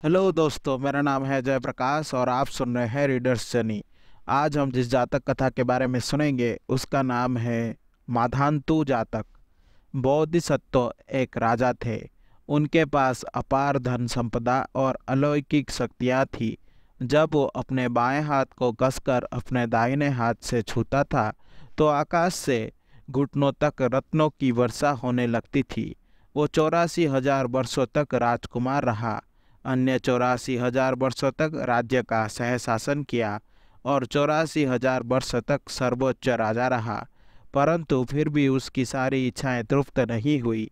Hello दोस्तों, मेरा नाम है जयप्रकाश और आप सुन रहे हैं रीडर्स जर्नी। आज हम जिस जातक कथा के बारे में सुनेंगे उसका नाम है माधांतु जातक। बोधिसत्व एक राजा थे। उनके पास अपार धन संपदा और अलौकिक शक्तियाँ थी। जब वो अपने बाएं हाथ को कसकर अपने दाहिने हाथ से छूता था तो आकाश से घुटनों तक रत्नों की वर्षा होने लगती थी। वो 84,000 वर्षों तक राजकुमार रहा। अन्य 84,000 वर्षों तक राज्य का सहशासन किया और 84,000 वर्ष तक सर्वोच्च राजा रहा। परंतु फिर भी उसकी सारी इच्छाएं तृप्त नहीं हुई।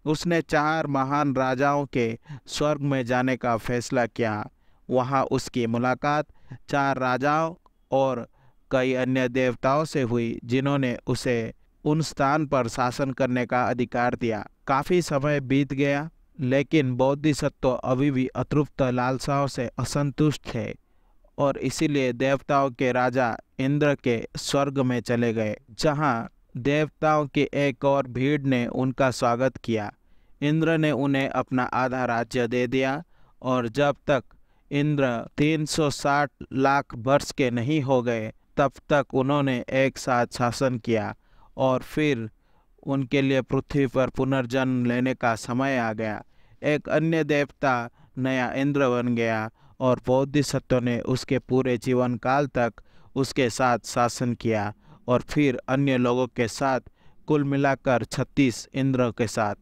उसने 4 महान राजाओं के स्वर्ग में जाने का फैसला किया। वहां उसकी मुलाकात 4 राजाओं और कई अन्य देवताओं से हुई जिन्होंने उसे उन स्थान पर शासन करने का अधिकार दिया। काफी समय बीत गया लेकिन बोधिसत्व अभी भी अतृप्त लालसाओं से असंतुष्ट थे और इसीलिए देवताओं के राजा इंद्र के स्वर्ग में चले गए, जहां देवताओं की एक और भीड़ ने उनका स्वागत किया। इंद्र ने उन्हें अपना आधा राज्य दे दिया और जब तक इंद्र 360 लाख वर्ष के नहीं हो गए तब तक उन्होंने एक साथ शासन किया और फिर उनके लिए पृथ्वी पर पुनर्जन्म लेने का समय आ गया। एक अन्य देवता नया इंद्र बन गया और बोधिसत्व ने उसके पूरे जीवन काल तक उसके साथ शासन किया और फिर अन्य लोगों के साथ कुल मिलाकर 36 इंद्र के साथ।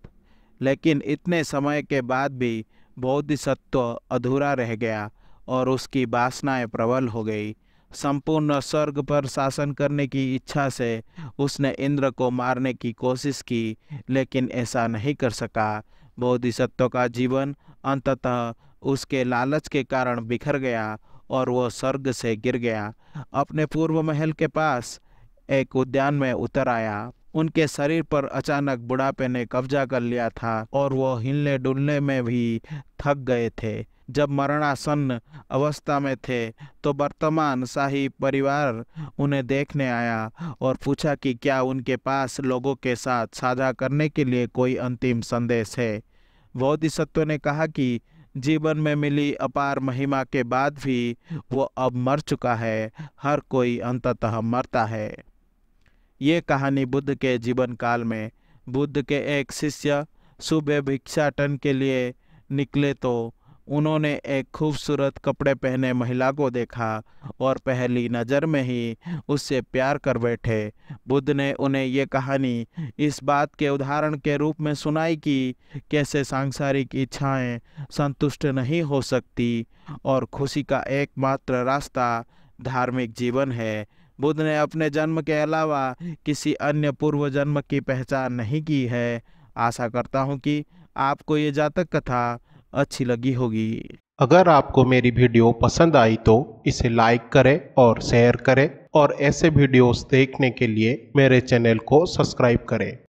लेकिन इतने समय के बाद भी बोधिसत्व अधूरा रह गया और उसकी वासनाएं प्रबल हो गई। संपूर्ण स्वर्ग पर शासन करने की इच्छा से उसने इंद्र को मारने की कोशिश की, लेकिन ऐसा नहीं कर सका। बोधिसत्व का जीवन अंततः उसके लालच के कारण बिखर गया और वह स्वर्ग से गिर गया। अपने पूर्व महल के पास एक उद्यान में उतर आया। उनके शरीर पर अचानक बुढ़ापे ने कब्जा कर लिया था और वो हिलने डुलने में भी थक गए थे। जब मरणासन्न अवस्था में थे तो वर्तमान शाही परिवार उन्हें देखने आया और पूछा कि क्या उनके पास लोगों के साथ साझा करने के लिए कोई अंतिम संदेश है। बोधिसत्व ने कहा कि जीवन में मिली अपार महिमा के बाद भी वो अब मर चुका है। हर कोई अंततः मरता है। ये कहानी बुद्ध के जीवन काल में बुद्ध के एक शिष्य सुबह भिक्षाटन के लिए निकले तो उन्होंने एक खूबसूरत कपड़े पहने महिला को देखा और पहली नज़र में ही उससे प्यार कर बैठे। बुद्ध ने उन्हें ये कहानी इस बात के उदाहरण के रूप में सुनाई कि कैसे सांसारिक इच्छाएं संतुष्ट नहीं हो सकती और खुशी का एकमात्र रास्ता धार्मिक जीवन है। बुद्ध ने अपने जन्म के अलावा किसी अन्य पूर्व जन्म की पहचान नहीं की है। आशा करता हूँ कि आपको ये जातक कथा अच्छी लगी होगी। अगर आपको मेरी वीडियो पसंद आई तो इसे लाइक करें और शेयर करें और ऐसे वीडियोस देखने के लिए मेरे चैनल को सब्सक्राइब करें।